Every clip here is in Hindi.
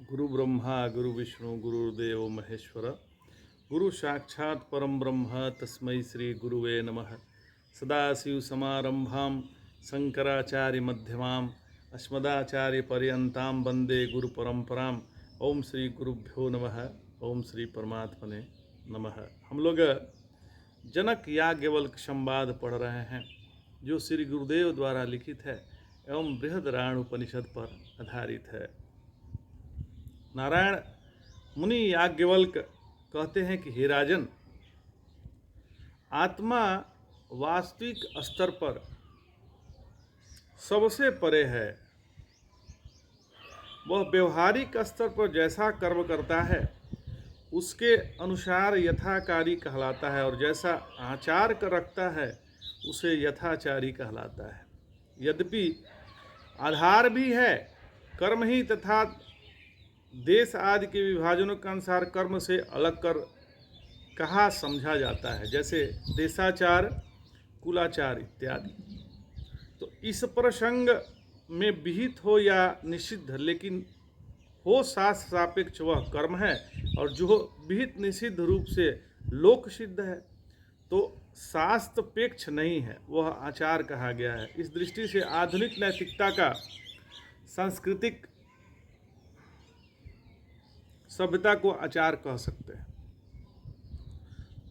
गुरु ब्रह्मा गुरु विष्णु गुरुदेव महेश्वर गुरु साक्षात् परम ब्रह्म तस्मै श्री गुरुवे नमः। सदाशिव समारंभां शंकराचार्य मध्यमाम् अस्मदाचार्य पर्यंतां वंदे गुरु परंपराम्। ओम श्री गुरुभ्यो नमः। ओम श्री परमात्मने नमः। हम लोग जनक याज्ञवल्क्य संवाद पढ़ रहे हैं जो श्री गुरुदेव द्वारा लिखित है एवं बृहदराण उपनिषद पर आधारित है। नारायण मुनि याज्ञवल्क्य कहते हैं कि हे राजन, आत्मा वास्तविक स्तर पर सबसे परे है। वह व्यवहारिक स्तर पर जैसा कर्म करता है उसके अनुसार यथाकारी कहलाता है और जैसा आचार कर रखता है उसे यथाचारी कहलाता है। यद्यपि आधार भी है कर्म ही तथा देश आदि के विभाजनों के अनुसार कर्म से अलग कर कहा समझा जाता है, जैसे देशाचार कुलाचार इत्यादि। तो इस प्रसंग में विहित हो या निषिद्ध, लेकिन हो शास्त्र सापेक्ष वह कर्म है और जो विहित निषिद्ध रूप से लोक सिद्ध है तो शास्त्रपेक्ष नहीं है, वह आचार कहा गया है। इस दृष्टि से आधुनिक नैतिकता का सांस्कृतिक सभ्यता को आचार कह सकते हैं।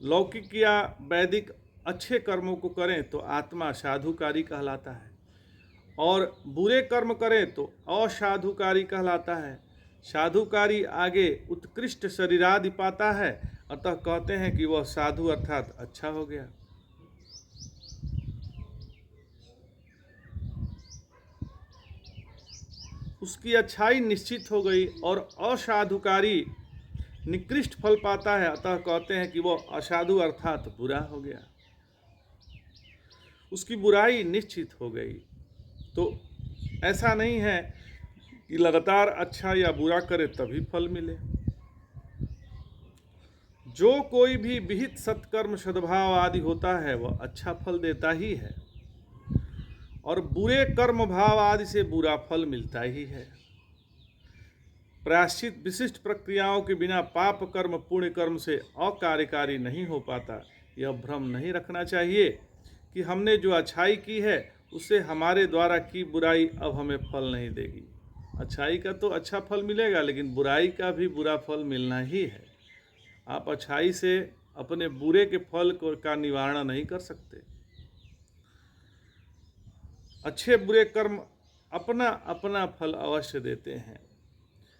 लौकिक या वैदिक अच्छे कर्मों को करें तो आत्मा साधुकारी कहलाता है और बुरे कर्म करें तो असाधुकारी कहलाता है। साधुकारी आगे उत्कृष्ट शरीरादि पाता है, अतः कहते हैं कि वह साधु अर्थात अच्छा हो गया। उसकी अच्छाई निश्चित हो गई और असाधुकारी निकृष्ट फल पाता है, अतः कहते हैं कि वह असाधु अर्थात बुरा हो गया। उसकी बुराई निश्चित हो गई। तो ऐसा नहीं है कि लगातार अच्छा या बुरा करे तभी फल मिले। जो कोई भी विहित सत्कर्म सद्भाव आदि होता है वह अच्छा फल देता ही है और बुरे कर्म भाव आदि से बुरा फल मिलता ही है। प्रायश्चित विशिष्ट प्रक्रियाओं के बिना पाप कर्म पुण्य कर्म से अकार्यकारी नहीं हो पाता। यह भ्रम नहीं रखना चाहिए कि हमने जो अच्छाई की है उससे हमारे द्वारा की बुराई अब हमें फल नहीं देगी। अच्छाई का तो अच्छा फल मिलेगा, लेकिन बुराई का भी बुरा फल मिलना ही है। आप अच्छाई से अपने बुरे के फल का निवारण नहीं कर सकते। अच्छे बुरे कर्म अपना अपना फल अवश्य देते हैं,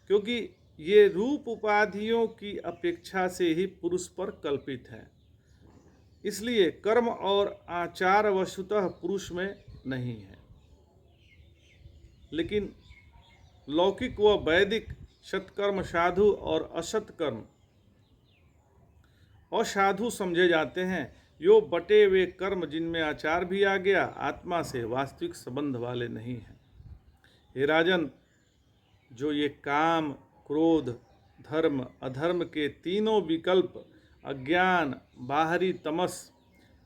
क्योंकि ये रूप उपाधियों की अपेक्षा से ही पुरुष पर कल्पित है। इसलिए कर्म और आचार वस्तुतः पुरुष में नहीं है, लेकिन लौकिक व वैदिक सत्कर्म साधु और असत्कर्म असाधु समझे जाते हैं। यो बटे वे कर्म जिनमें आचार भी आ गया आत्मा से वास्तविक संबंध वाले नहीं हैं। हे राजन, जो ये काम क्रोध धर्म अधर्म के तीनों विकल्प अज्ञान बाहरी तमस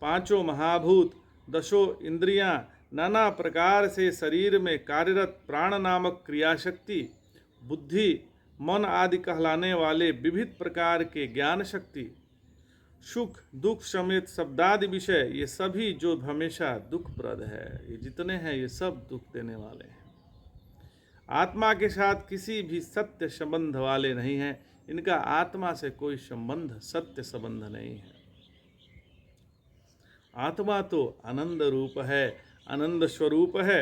पांचों महाभूत दशों इंद्रियां नाना प्रकार से शरीर में कार्यरत प्राण नामक क्रियाशक्ति बुद्धि मन आदि कहलाने वाले विविध प्रकार के ज्ञान शक्ति सुख दुख समेत शब्दादि विषय, ये सभी जो हमेशा दुखप्रद है, ये जितने हैं ये सब दुख देने वाले हैं। आत्मा के साथ किसी भी सत्य संबंध वाले नहीं हैं। इनका आत्मा से कोई संबंध सत्य संबंध नहीं है। आत्मा तो आनंद रूप है, आनंद स्वरूप है,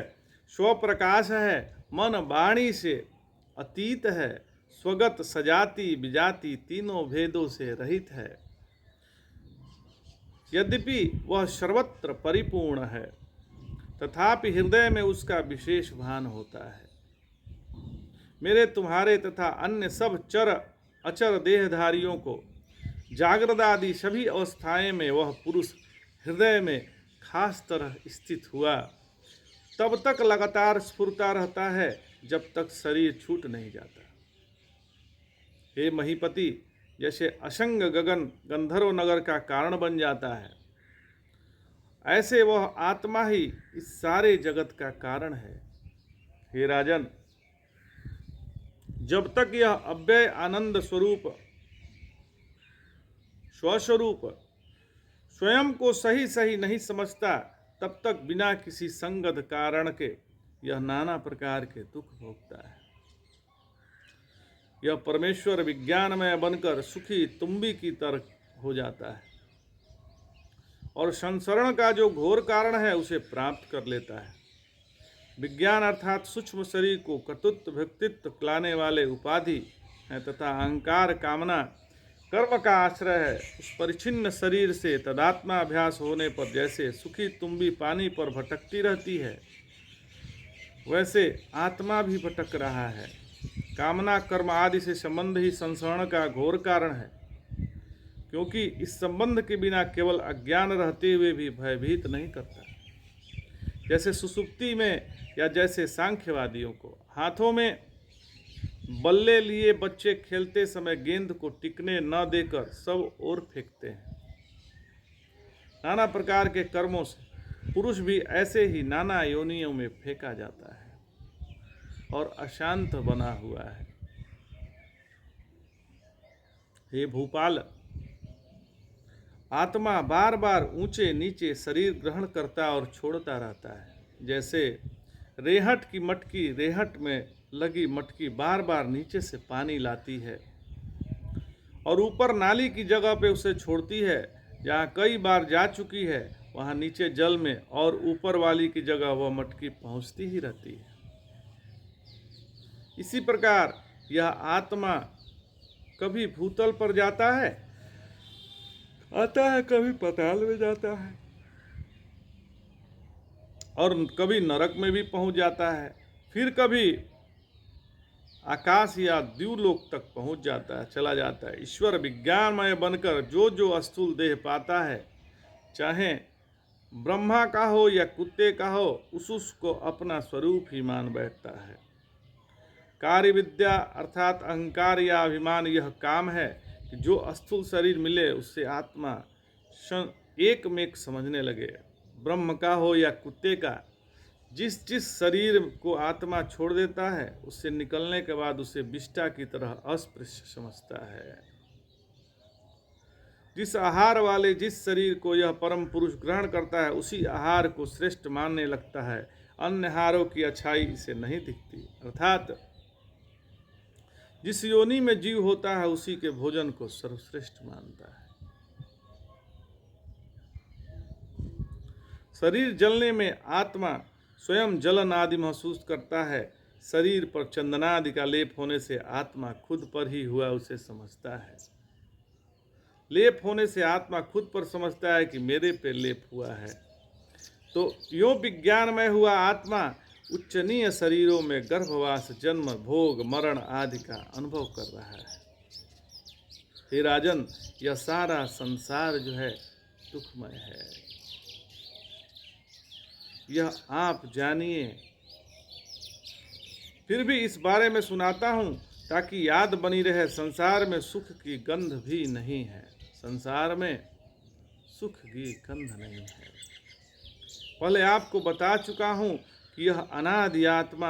स्वप्रकाश है, मन वाणी से अतीत है, स्वगत सजाति विजाति तीनों भेदों से रहित है। यद्यपि वह सर्वत्र परिपूर्ण है तथापि हृदय में उसका विशेष भान होता है। मेरे तुम्हारे तथा अन्य सब चर अचर देहधारियों को जागृत आदि सभी अवस्थाएं में वह पुरुष हृदय में खास तरह स्थित हुआ तब तक लगातार स्फुरता रहता है जब तक शरीर छूट नहीं जाता। हे महीपति, जैसे असंग गगन गंधर्व नगर का कारण बन जाता है, ऐसे वह आत्मा ही इस सारे जगत का कारण है। हे राजन, जब तक यह अव्यय आनंद स्वरूप स्वस्वरूप स्वयं को सही सही नहीं समझता, तब तक बिना किसी संगत कारण के यह नाना प्रकार के दुख भोगता है। यह परमेश्वर विज्ञानमय बनकर सुखी तुम्बी की तरह हो जाता है और संसरण का जो घोर कारण है उसे प्राप्त कर लेता है। विज्ञान अर्थात सूक्ष्म शरीर को कर्तृत्व व्यक्तित्व लाने वाले उपाधि है तथा अहंकार कामना कर्म का आश्रय है। उस परिच्छिन्न शरीर से तदात्मा अभ्यास होने पर जैसे सुखी तुम्बी पानी पर भटकती रहती है, वैसे आत्मा भी भटक रहा है। कामना कर्म आदि से संबंध ही संसरण का घोर कारण है, क्योंकि इस संबंध के बिना केवल अज्ञान रहते हुए भी भयभीत नहीं करता। जैसे सुसुप्ति में या जैसे सांख्यवादियों को हाथों में बल्ले लिए बच्चे खेलते समय गेंद को टिकने न देकर सब ओर फेंकते हैं। नाना प्रकार के कर्मों से पुरुष भी ऐसे ही नाना योनियों में फेंका जाता है और अशांत बना हुआ है। हे भूपाल, आत्मा बार बार ऊंचे नीचे शरीर ग्रहण करता और छोड़ता रहता है। जैसे रेहट की मटकी रेहट में लगी मटकी बार बार नीचे से पानी लाती है और ऊपर नाली की जगह पे उसे छोड़ती है। जहाँ कई बार जा चुकी है वहाँ नीचे जल में और ऊपर वाली की जगह वह मटकी पहुँचती ही रहती है। इसी प्रकार यह आत्मा कभी भूतल पर जाता है आता है, कभी पाताल में जाता है और कभी नरक में भी पहुंच जाता है, फिर कभी आकाश या द्युलोक तक पहुंच जाता है, चला जाता है। ईश्वर विज्ञानमय बनकर जो जो स्थूल देह पाता है, चाहे ब्रह्मा का हो या कुत्ते का हो, उसको अपना स्वरूप ही मान बैठता है। कार्य विद्या अर्थात अहंकार या अभिमान यह काम है कि जो स्थूल शरीर मिले उससे आत्मा एक में एक समझने लगे। ब्रह्म का हो या कुत्ते का, जिस जिस शरीर को आत्मा छोड़ देता है उससे निकलने के बाद उसे विष्ठा की तरह अस्पृश्य समझता है। जिस आहार वाले जिस शरीर को यह परम पुरुष ग्रहण करता है उसी आहार को श्रेष्ठ मानने लगता है। अन्य आहारों की अच्छाई इसे नहीं दिखती। अर्थात जिस योनि में जीव होता है उसी के भोजन को सर्वश्रेष्ठ मानता है। शरीर जलने में आत्मा स्वयं जलन आदि महसूस करता है। शरीर पर चंदनादि का लेप होने से आत्मा खुद पर ही हुआ उसे समझता है। लेप होने से आत्मा खुद पर समझता है कि मेरे पे लेप हुआ है। तो यो विज्ञानमय हुआ आत्मा उच्चनीय शरीरों में गर्भवास जन्म भोग मरण आदि का अनुभव कर रहा है। हे राजन, यह सारा संसार जो है दुखमय है, यह आप जानिए। फिर भी इस बारे में सुनाता हूँ ताकि याद बनी रहे। संसार में सुख की गंध भी नहीं है। संसार में सुख की गंध नहीं है। पहले आपको बता चुका हूँ कि यह अनादि आत्मा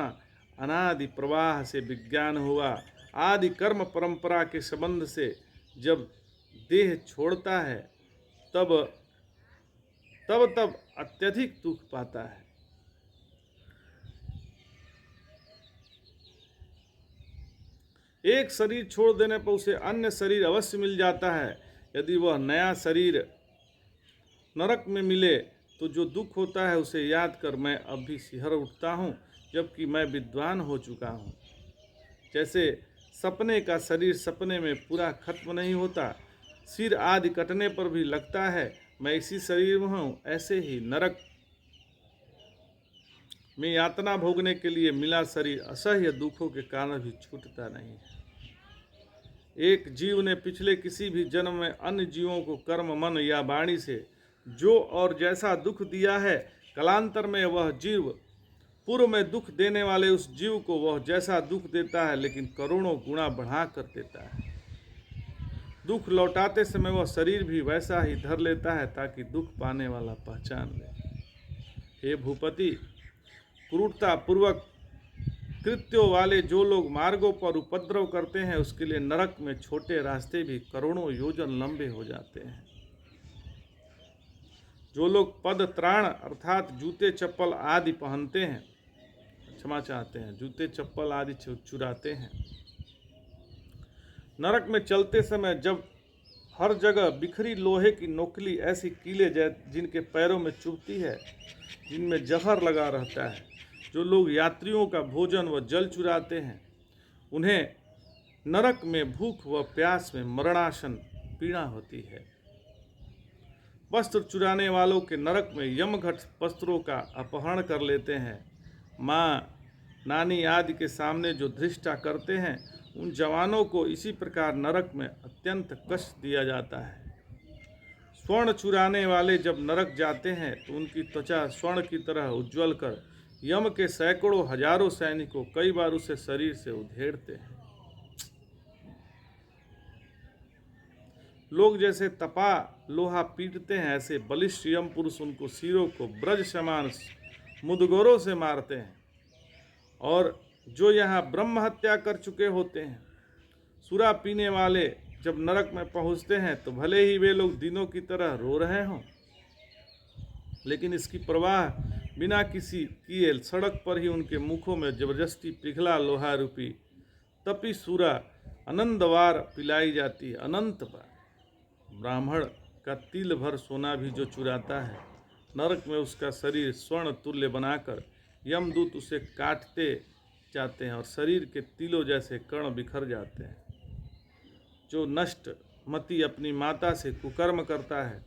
अनादि प्रवाह से विज्ञान हुआ। आदि कर्म परंपरा के संबंध से जब देह छोड़ता है तब अत्यधिक दुख पाता है। एक शरीर छोड़ देने पर उसे अन्य शरीर अवश्य मिल जाता है। यदि वह नया शरीर नरक में मिले तो जो दुख होता है उसे याद कर मैं अब भी सिहर उठता हूँ, जबकि मैं विद्वान हो चुका हूँ। जैसे सपने का शरीर सपने में पूरा खत्म नहीं होता, सिर आदि कटने पर भी लगता है मैं इसी शरीर में हूँ, ऐसे ही नरक में यातना भोगने के लिए मिला शरीर असह्य दुखों के कारण भी छूटता नहीं है। एक जीव ने पिछले किसी भी जन्म में अन्य जीवों को कर्म मन या वाणी से जो और जैसा दुख दिया है, कालांतर में वह जीव पूर्व में दुख देने वाले उस जीव को वह जैसा दुख देता है लेकिन करोड़ों गुना बढ़ा कर देता है। दुख लौटाते समय वह शरीर भी वैसा ही धर लेता है ताकि दुख पाने वाला पहचान ले। हे भूपति, क्रूरता पूर्वक कृत्यों वाले जो लोग मार्गों पर उपद्रव करते हैं उसके लिए नरक में छोटे रास्ते भी करोड़ों योजन लंबे हो जाते हैं। जो लोग पद त्राण अर्थात जूते चप्पल आदि पहनते हैं, क्षमा चाहते हैं, जूते चप्पल आदि चुराते हैं, नरक में चलते समय जब हर जगह बिखरी लोहे की नोकली ऐसी कीले जिनके पैरों में चुभती है, जिनमें जहर लगा रहता है, जो लोग यात्रियों का भोजन व जल चुराते हैं, उन्हें नरक में भूख व प्यास में मरणासन पीड़ा होती है। वस्त्र चुराने वालों के नरक में यमघट वस्त्रों का अपहरण कर लेते हैं। माँ, नानी आदि के सामने जो धृष्टा करते हैं, उन जवानों को इसी प्रकार नरक में अत्यंत कष्ट दिया जाता है। स्वर्ण चुराने वाले जब नरक जाते हैं तो उनकी त्वचा स्वर्ण की तरह उज्ज्वल कर यम के सैकड़ों हजारों सैनिकों कई बार उसे शरीर से उधेड़ते हैं। लोग जैसे तपा लोहा पीटते हैं, ऐसे बलिष्ठ यम पुरुष उनको सिरों को ब्रज समान मुदगरों से मारते हैं। और जो यहाँ ब्रह्म हत्या कर चुके होते हैं, सुरा पीने वाले जब नरक में पहुँचते हैं तो भले ही वे लोग दिनों की तरह रो रहे हों, लेकिन इसकी परवाह बिना किसी किए सड़क पर ही उनके मुखों में जबरदस्ती पिघला लोहा रूपी तपी सूरा आनंदवार पिलाई जाती है। अनंत बार ब्राह्मण का तिल भर सोना भी जो चुराता है, नरक में उसका शरीर स्वर्ण तुल्य बनाकर यमदूत उसे काटते जाते हैं और शरीर के तिलों जैसे कण बिखर जाते हैं। जो नष्ट मति अपनी माता से कुकर्म करता है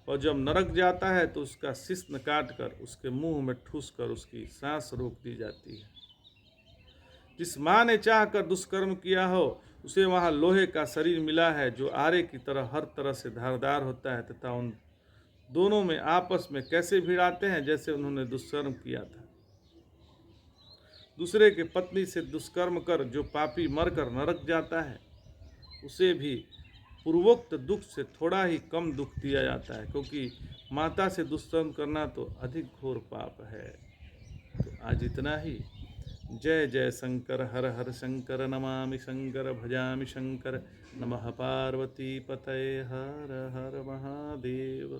और जब नरक जाता है तो उसका शिश्न काट कर उसके मुंह में ठूस कर उसकी सांस रोक दी जाती है। जिस माँ ने चाह कर दुष्कर्म किया हो उसे वहाँ लोहे का शरीर मिला है जो आरे की तरह हर तरह से धारदार होता है, तथा उन दोनों में आपस में कैसे भिड़ाते हैं जैसे उन्होंने दुष्कर्म किया था। दूसरे के पत्नी से दुष्कर्म कर जो पापी मरकर नरक जाता है, उसे भी पूर्वोक्त दुख से थोड़ा ही कम दुख दिया जाता है, क्योंकि माता से दुष्कर्म करना तो अधिक घोर पाप है। तो आज इतना ही। जय जय शंकर, हर हर शंकर, नमामि शंकर, भजामि शंकर, नमः पार्वती पतये, हर हर महादेव।